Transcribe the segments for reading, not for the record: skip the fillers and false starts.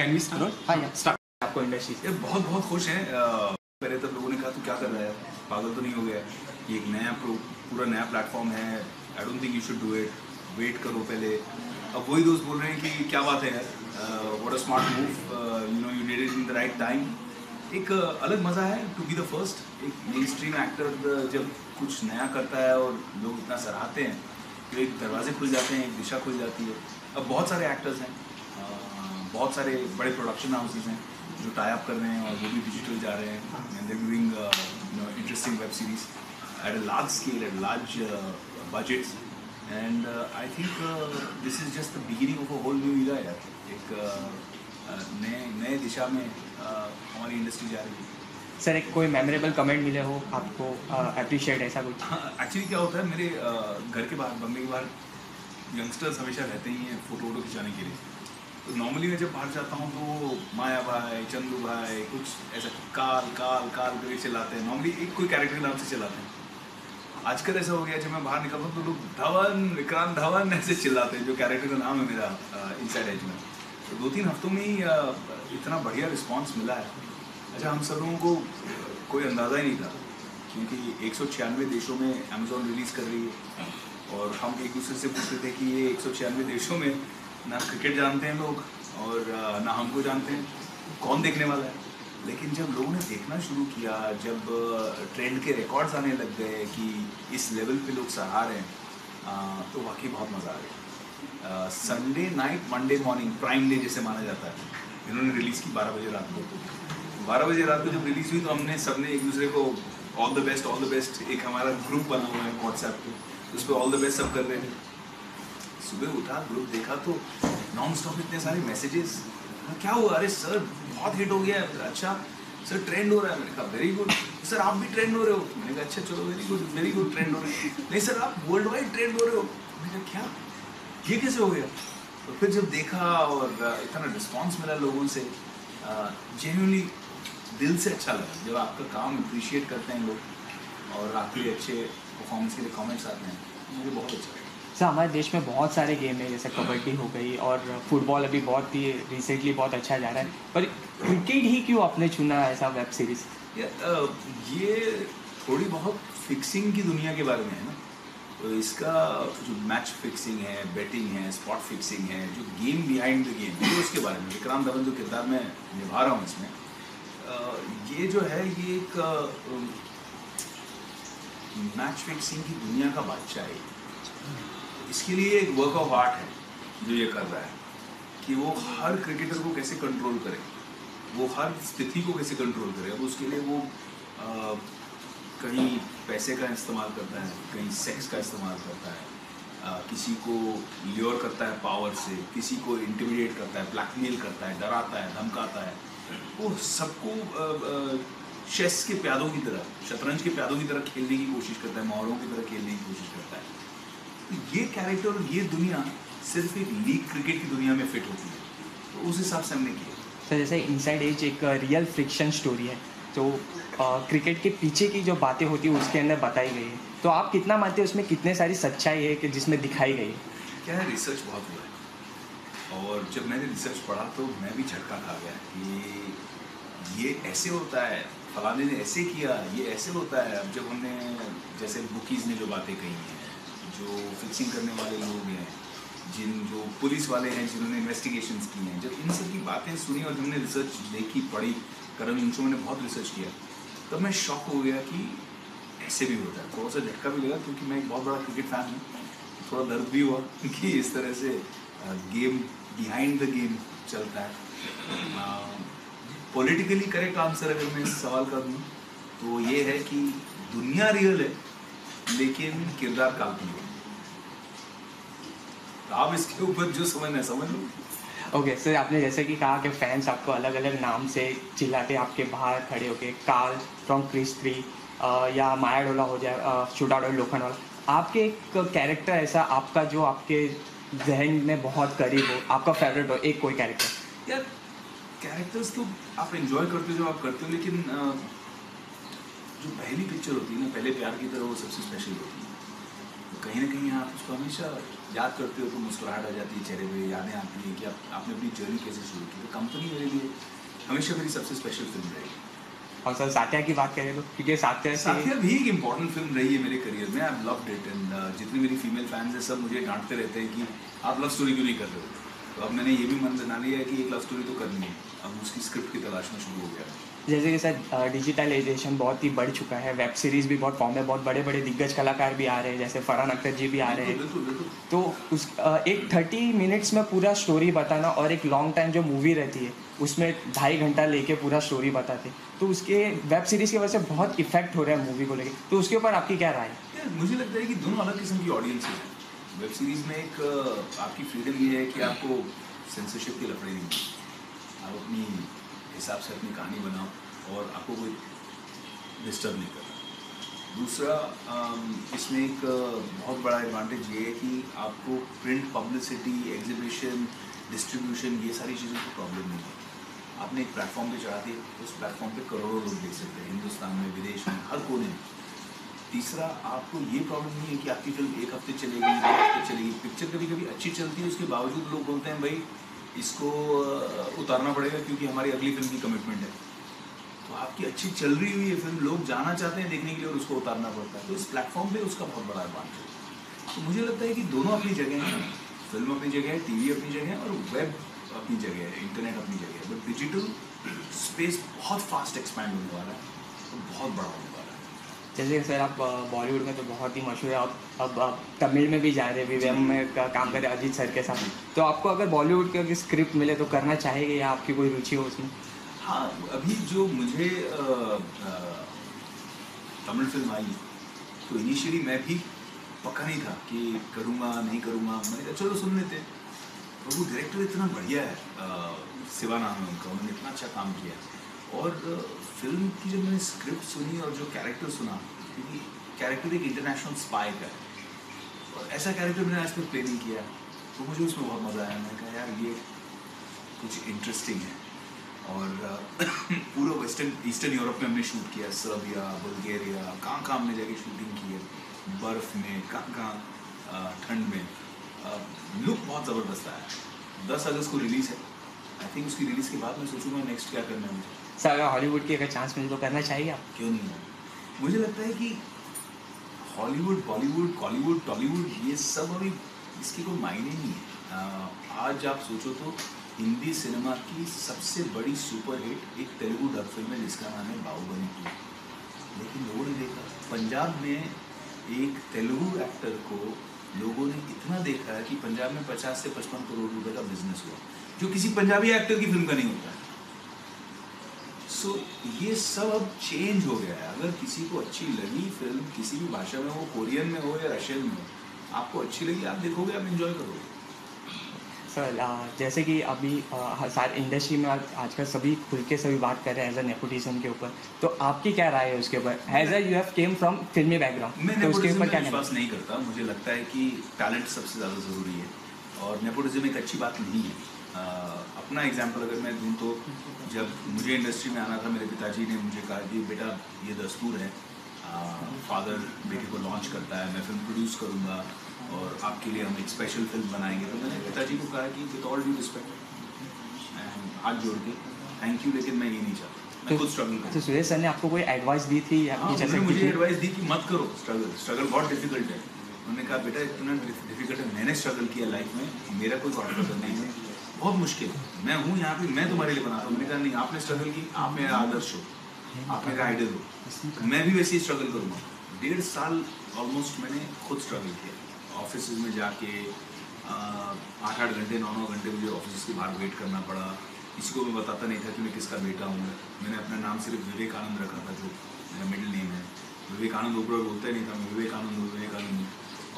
Can we start? हाँ यार start आपको इंडस्ट्री से। ये बहुत बहुत खुश हैं। पहले तब लोगों ने कहा तू क्या कर रहा है, पागल तो नहीं हो गया? ये एक नया पूरा नया प्लेटफॉर्म है, I don't think you should do it, wait करो पहले। अब वही दोस्त बोल रहे हैं कि क्या बात है यार, what a smart move, you know you did it in the right time. एक अलग मज़ा है टू बी द फर्स्ट। एक मेन स्ट्रीम एक्टर जब कुछ नया करता है और लोग इतना सराहते हैं तो एक दरवाजे खुल जाते हैं, एक दिशा खुल जाती है। अब बहुत सारे एक्टर्स हैं, बहुत सारे बड़े प्रोडक्शन हाउसेज हैं जो टाई अप कर रहे हैं और वो भी डिजिटल जा रहे हैं and they doing interesting web series at a large scale, at large budgets and I think this is just the beginning of a whole new era यार। एक नए दिशा में हमारी इंडस्ट्री जा रही है। सर, एक कोई मेमोरेबल कमेंट मिले हो आपको अप्रिशिएट ऐसा कुछ? हाँ, एक्चुअली क्या होता है, मेरे घर के बाहर, बंगले के बाहर यंगस्टर्स हमेशा रहते ही हैं फोटो खिंचाने के लिए। तो नॉर्मली मैं जब बाहर जाता हूँ तो माया भाई, चंदू भाई, कुछ ऐसा काल काल काल करके चिल्लाते हैं। नॉर्मली एक कोई कैरेक्टर के नाम से चिल्लाते हैं। आजकल ऐसा हो गया, जब मैं बाहर निकलता हूँ तो लोग धवन, विक्रांत धवन ऐसे चिल्लाते हैं, जो कैरेक्टर का नाम है मेरा इनसाइड एज में। तो 2-3 हफ्तों में ही इतना बढ़िया रिस्पॉन्स मिला है। अच्छा, हम सब लोगों को कोई अंदाज़ा ही नहीं था, क्योंकि 196 देशों में अमेज़ॉन रिलीज़ कर रही है और हम एक दूसरे से पूछते थे कि ये 196 देशों में ना क्रिकेट जानते हैं लोग और ना हमको जानते हैं, कौन देखने वाला है। लेकिन जब लोगों ने देखना शुरू किया, जब ट्रेंड के रिकॉर्ड्स आने लग गए कि इस लेवल पे लोग सराह रहे हैं, तो वाकई बहुत मज़ा आ गया। Sunday night, Monday morning, prime day जैसे माना जाता है, इन्होंने रिलीज़ की 12 बजे रात को। 12 बजे रात को जब रिलीज़ हुई तो हमने सबने एक दूसरे को ऑल द बेस्ट, एक हमारा ग्रुप बना हुआ है व्हाट्सएप पे, उस पर ऑल द बेस्ट सब कर रहे थे। सुबह उठा, ग्रुप देखा तो नॉन स्टॉप इतने सारे मैसेजेस, क्या हुआ? अरे सर बहुत हिट हो गया है। अच्छा सर, ट्रेंड हो रहा है। मैंने कहा वेरी गुड। सर आप भी ट्रेंड हो रहे हो? मैंने कहा अच्छा चलो, वेरी गुड ट्रेंड हो रहे हैं। नहीं सर, आप वर्ल्ड वाइड ट्रेंड हो रहे हो। मैंने कहा क्या, ये कैसे हो गया? तो फिर जब देखा और इतना रिस्पॉन्स मिला लोगों से, जेन्युइनली दिल से अच्छा लगा जब आपका काम अप्रिशिएट करते हैं लोग और आपके लिए अच्छे परफॉर्मेंस के लिए कमेंट्स आते हैं। मुझे बहुत अच्छा लगा। सर, हमारे देश में बहुत सारे गेम है, जैसे कबड्डी हो गई और फुटबॉल अभी बहुत ही रिसेंटली बहुत अच्छा जा रहा है, पर क्रिकेट ही क्यों आपने चुना ऐसा वेब सीरीज़? ये थोड़ी बहुत फिक्सिंग की दुनिया के बारे में है ना। तो इसका जो मैच फिक्सिंग है, बेटिंग है, स्पॉट फिक्सिंग है, जो गेम बिहाइंड द गेम है, उसके बारे में विक्रांत धवन जो किरदार मैं निभा रहा हूँ इसमें, ये जो है ये एक मैच फिक्सिंग की दुनिया का बादशाह है। इसके लिए एक वर्क ऑफ आर्ट है जो ये कर रहा है कि वो हर क्रिकेटर को कैसे कंट्रोल करे, वो हर स्थिति को कैसे कंट्रोल करे। अब उसके लिए वो कहीं पैसे का इस्तेमाल करता है, कहीं सेक्स का इस्तेमाल करता है, किसी को ल्योर करता है पावर से, किसी को इंटिमिडेट करता है, ब्लैकमेल करता है, डराता है, धमकाता है। वो सबको चेस के प्यादों की तरह, शतरंज के प्यादों की तरह खेलने की कोशिश करता है, मोहरों की तरह खेलने की कोशिश करता है। तो ये कैरेक्टर, ये दुनिया सिर्फ एक लीग क्रिकेट की दुनिया में फिट होती है, तो उस हिसाब से हमने किया। सर, जैसे इनसाइड एज एक रियल फ्रिक्शन स्टोरी है, तो क्रिकेट के पीछे की जो बातें होती है उसके अंदर बताई गई है, तो आप कितना मानते हैं उसमें कितने सारी सच्चाई है कि जिसमें दिखाई गई है? क्या है, रिसर्च बहुत हुआ है और जब मैंने रिसर्च पढ़ा तो मैं भी झटका खा गया कि ये ऐसे होता है, फलाने ने ऐसे किया, ये ऐसे होता है। अब जब हमने, जैसे बुकीज़ ने जो बातें कही हैं, जो फिक्सिंग करने वाले लोग हैं, जो पुलिस वाले हैं जिन्होंने इन्वेस्टिगेशंस की हैं, जब इन सब की बातें सुनी और हमने रिसर्च देखी, पढ़ी, करण इंशो ने बहुत रिसर्च किया, तब मैं शॉक हो गया कि ऐसे भी होता है। थोड़ा सा झटका भी लगा क्योंकि मैं एक बहुत बड़ा क्रिकेट फ़ैन हूँ, थोड़ा दर्द भी हुआ कि इस तरह से गेम बिहाइंड द गेम चलता है। पॉलिटिकली करेक्ट आंसर अगर मैं इस सवाल का दूँ तो ये है कि दुनिया रियल है लेकिन किरदार काल्पनिक है। आप इसके ऊपर जो समझना है समझ लो। ओके सर, आपने जैसे कि कहा कि फैंस आपको अलग अलग नाम से चिल्लाते, आपके बाहर खड़े होके, कार्ल फ्रॉम क्रिस 3 या माया डोला हो जाए, शूट आउट लोखंड वाला, आपके एक कैरेक्टर ऐसा आपका जो आपके जहन में बहुत करीब हो, आपका फेवरेट हो, एक कोई कैरेक्टर? यार कैरेक्टर्स तो आप एंजॉय करते हो जो आप करते हो, लेकिन जो पहली पिक्चर होती है ना, पहले प्यार की तरह, वो सबसे स्पेशल होती है। तो कहीं ना कहीं आप उसको हमेशा याद करते हो तो मुस्कुराहट आ जाती है चेहरे पे, यादें आती हैं कि आपने अपनी जर्नी कैसे शुरू की। तो कंपनी मेरे लिए हमेशा मेरी सबसे स्पेशल फिल्म रहेगी। और सर साथिया की बात करें तो, क्योंकि साथिया से साथिया भी एक इम्पॉर्टेंट फिल्म रही है मेरे करियर में। आई लव्ड इट एंड जितनी मेरी फीमेल फैंस हैं सब मुझे डांटते रहते हैं कि आप लव स्टोरी क्यों नहीं कर रहे हो। तो अब मैंने ये भी मन बना लिया है कि एक लव स्टोरी तो करनी है। अब उसकी स्क्रिप्ट की तलाश में शुरू हो गया। जैसे कि सर डिजिटलाइजेशन बहुत ही बढ़ चुका है, वेब सीरीज़ भी बहुत फॉर्म है, बहुत बड़े बड़े दिग्गज कलाकार भी आ रहे हैं, जैसे फरहान अख्तर जी भी आ रहे बिल्कुल हैं। बिल्कुल बिल्कुल। तो एक 30 मिनट्स में पूरा स्टोरी बताना और एक लॉन्ग टाइम जो मूवी रहती है उसमें 2.5 घंटा लेके पूरा स्टोरी बताते, तो उसके वेब सीरीज़ की वजह से बहुत इफेक्ट हो रहा है मूवी को लेके, तो उसके ऊपर आपकी क्या राय है? यार मुझे लगता है कि दोनों अलग किस्म की ऑडियंस है। वेब सीरीज में एक आपकी फ्रीडम ये है कि आपको सेंसरशिप के लफड़े नहीं मिलते। आप अपनी हिसाब से अपनी कहानी बनाओ और आपको कोई डिस्टर्ब नहीं करना। दूसरा इसमें एक बहुत बड़ा एडवांटेज ये है कि आपको प्रिंट पब्लिसिटी, एग्जीबिशन, डिस्ट्रीब्यूशन, ये सारी चीज़ों की प्रॉब्लम नहीं है। आपने एक प्लेटफॉर्म पे चढ़ा दी, उस प्लेटफॉर्म पे करोड़ों लोग देख सकते हैं, हिंदुस्तान में, विदेश में, हर कोने में। तीसरा, आपको ये प्रॉब्लम नहीं है कि आपकी फिल्म 1 हफ्ते चलेगी, 2 हफ्ते चलेगी। पिक्चर कभी कभी अच्छी चलती है, उसके बावजूद लोग बोलते हैं भाई इसको उतारना पड़ेगा क्योंकि हमारी अगली फिल्म की कमिटमेंट है। तो आपकी अच्छी चल रही हुई है फिल्म, लोग जाना चाहते हैं देखने के लिए और उसको उतारना पड़ता है। तो इस प्लेटफॉर्म पे उसका बहुत बड़ा एडवांटेज है। तो मुझे लगता है कि दोनों अपनी जगह हैं। फिल्म अपनी जगह है, टीवी अपनी जगह है और वेब अपनी जगह है, इंटरनेट अपनी जगह है। बट डिजिटल स्पेस बहुत फास्ट एक्सपैंड होने वाला है और बहुत बड़ा होने वाला है। जैसे कि सर आप बॉलीवुड में तो बहुत ही मशहूर है, अब आप तमिल में भी जा रहे हैं, विवेम में काम कर रहे हैं अजीत सर के साथ, तो आपको अगर बॉलीवुड की स्क्रिप्ट मिले तो करना चाहेंगे या आपकी कोई रुचि हो उसमें? हाँ, अभी जो मुझे तमिल फिल्म आई तो इनिशियली मैं भी पक्का नहीं था कि करूँगा नहीं करूँगा। मैंने कहा चलो सुन लेते। और वो डायरेक्टर इतना बढ़िया है, शिवा नाम है उनका, उन्होंने इतना अच्छा काम किया। और फिल्म की जब मैंने स्क्रिप्ट सुनी और जो कैरेक्टर सुना, क्योंकि कैरेक्टर एक इंटरनेशनल स्पाई का है और ऐसा कैरेक्टर मैंने आज तक प्ले नहीं किया, तो मुझे उसमें बहुत मज़ा आया। मैंने कहा यार ये कुछ इंटरेस्टिंग है। और पूरा वेस्टर्न ईस्टर्न यूरोप में हमने शूट किया, सर्बिया, बुल्गारिया, कहाँ कहाँ हमने जाके शूटिंग की है, बर्फ़ में, कहाँ कहाँ ठंड में। लुक बहुत ज़बरदस्त आया। 10 अगस्त को रिलीज़ है। आई थिंक उसकी रिलीज़ के बाद मैं सोचूंगा नेक्स्ट क्या करना है मुझे। सर अगर हॉलीवुड की अगर चांस मिले तो करना चाहिए आप? क्यों नहीं है। मुझे लगता है कि हॉलीवुड, बॉलीवुड, कॉलीवुड, टॉलीवुड, ये सब अभी इसकी कोई मायने नहीं है। आज आप सोचो तो हिंदी सिनेमा की सबसे बड़ी सुपरहिट एक तेलुगु डब फिल्म है जिसका नाम है बाहुबली 2, लेकिन लोगों ने देखा। पंजाब में एक तेलुगु एक्टर को लोगों ने इतना देखा है कि पंजाब में 50 से 55 करोड़ रुपए का बिजनेस हुआ, जो किसी पंजाबी एक्टर की फिल्म का नहीं होता है। सो ये सब अब चेंज हो गया है। अगर किसी को अच्छी लगी फिल्म किसी भी भाषा में हो, कोरियन में हो या रशियन में हो, आपको अच्छी लगी, आप देखोगे, आप एंजॉय करोगे। सर जैसे कि अभी सारे इंडस्ट्री में आजकल सभी खुल के सभी बात कर रहे हैं एज अ नेपोटिज्म के ऊपर, तो आपकी क्या राय है उसके ऊपर? As a you have came from filmi background, मैं तो उसके नेपोटिज्म ऊपर में क्या विश्वास नहीं करता। मुझे लगता है कि टैलेंट सबसे ज़्यादा ज़रूरी है और नेपोटिज्म एक अच्छी बात नहीं है। अपना एग्जाम्पल अगर मैं दूँ तो जब मुझे इंडस्ट्री में आना था, मेरे पिताजी ने मुझे कहा कि बेटा ये दस्तूर है, फादर बेटे को लॉन्च करता है, मैं फिल्म प्रोड्यूस करूँगा और आपके लिए हम एक स्पेशल फिल्म बनाएंगे। तो मैंने पिताजी को कहा कि with all due respect and हाथ जोड़ के थैंक यू, लेकिन मैं ये नहीं चाहता, मैं खुद स्ट्रगल करूँ। तो सुरेश सर ने आपको कोई एडवाइस दी थी या हाँ, कुछ ऐसा? उन्होंने मुझे एडवाइस दी कि मत करो स्ट्रगल बहुत डिफिकल्ट है। उन्होंने कहा बेटा इतना डिफिकल्ट है, मैंने स्ट्रगल किया लाइफ में, मेरा कोई गॉडफादर नहीं है, बहुत मुश्किल है, मैं हूँ यहाँ पे, मैं तुम्हारे लिए बनाता हूँ। मैंने कहा नहीं, आपने स्ट्रगल की, आप मेरा आदर्श हो, आप मेरा आइडल हो, मैं भी वैसे ही स्ट्रगल करूँगा। 1.5 साल ऑलमोस्ट मैंने खुद स्ट्रगल किया, ऑफिस में जाके 8-8 घंटे 9-9 घंटे मुझे ऑफिस के बाहर वेट करना पड़ा। किसी को मैं बताता नहीं था कि मैं किसका बेटा हूँ। मैंने अपना नाम सिर्फ विवेकानंद रखा था, जो मेरा मिडिल नेम है। विवेकानंद ऊपर बोलता ही नहीं था, मैं विवेकानंद।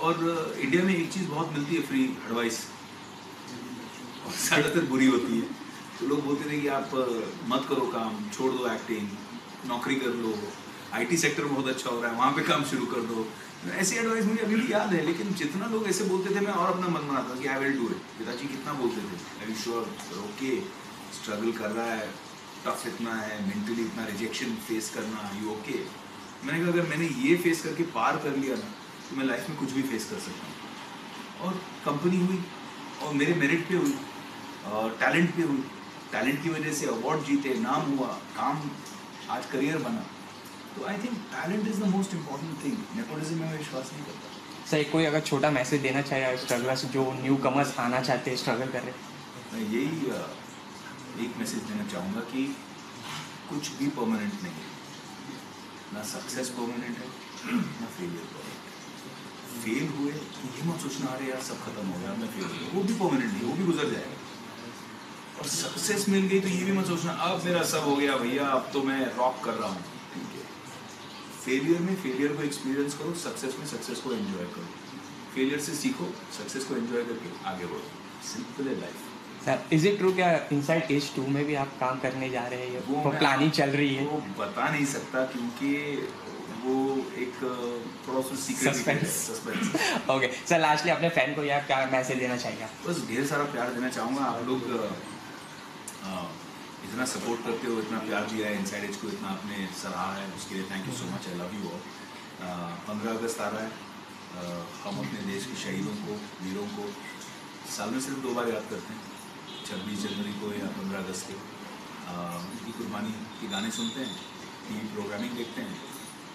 और इंडिया में एक चीज़ बहुत मिलती है, फ्री एडवाइस, और ज़्यादातर बुरी होती है। तो लोग बोलते थे कि आप मत करो काम, छोड़ दो एक्टिंग, नौकरी कर लो, IT सेक्टर बहुत अच्छा हो रहा है, वहाँ पे काम शुरू कर दो। ऐसी एडवाइस मुझे अभी भी याद है, लेकिन जितना लोग ऐसे बोलते थे मैं और अपना मन बनाता कि आई विल डू इट। पिताजी कितना बोलते थे, आई यू श्योर, ओके, स्ट्रगल कर रहा है, टफ इतना है, मेंटली इतना रिजेक्शन फेस करना, यू ओके। मैंने कहा अगर मैंने ये फेस करके पार कर लिया ना, तो मैं लाइफ में कुछ भी फेस कर सकता हूँ। और कंपनी हुई और मेरे मेरिट पे हुई, टैलेंट पे हुई, टैलेंट की वजह से अवार्ड जीते, नाम हुआ, काम, आज करियर बना। तो I think talent is the most important thing. Nepotism में मैं विश्वास नहीं करता। सर कोई अगर छोटा मैसेज देना चाहिए स्ट्रगलर्स जो न्यू कमर्स आना चाहते हैं, स्ट्रगल कर रहे हैं? मैं यही एक मैसेज देना चाहूँगा कि कुछ भी परमानेंट नहीं है, ना सक्सेस परमानेंट है ना फेलियर परमानेंट है। फेल हुए तो ये मत सोचना अरे यार सब खत्म हो गया, मैं फेल हो गया, वो भी परमानेंट नहीं, वो भी गुजर जाएगा। और सक्सेस मिल गई तो ये भी मत सोचना अब मेरा सब हो गया भैया, अब तो मैं रॉक कर रहा हूँ। ठीक है, फेलियर में फेलियर को एक्सपीरियंस करो, सक्सेस में सक्सेस को एंजॉय करो। फेलियर से सीखो, सक्सेस को एंजॉय करके आगे बढ़ो। सिंपल है life. Sir is it true क्या इनसाइड एज 2 में भी आप काम करने जा रहे हैं, वो प्लानिंग चल रही है? वो बता नहीं सकता क्योंकि वो एक थोड़ा सा secret suspense. Okay sir, lastly अपने फैन को यार क्या मैसेज देना चाहिए? बस ढेर सारा प्यार देना चाहूँगा। आप लोग इतना सपोर्ट करते हो, इतना प्यार दिया है, इनसाइड एज को इतना आपने सराहा है, उसके लिए thank you so much. I love you all. 15 अगस्त आ रहा है। हम अपने देश के शहीदों को, वीरों को साल में सिर्फ 2 बार याद करते हैं, 26 जनवरी को या 15 अगस्त को। उनकी कुर्बानी के गाने सुनते हैं, टीवी प्रोग्रामिंग देखते हैं,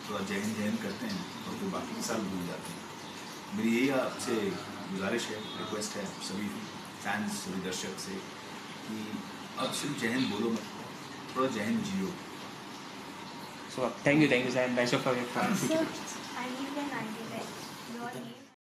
थोड़ा जय हिंद करते हैं और फिर बाकी साल भूल जाते हैं। मेरी यही आपसे गुजारिश है, रिक्वेस्ट है सभी फैंस, सभी दर्शक से कि अब सिर्फ जय हिंद बोलो मत, थोड़ा जय हिंद जियो। So thank you sir, best of your Sir, I need an idea.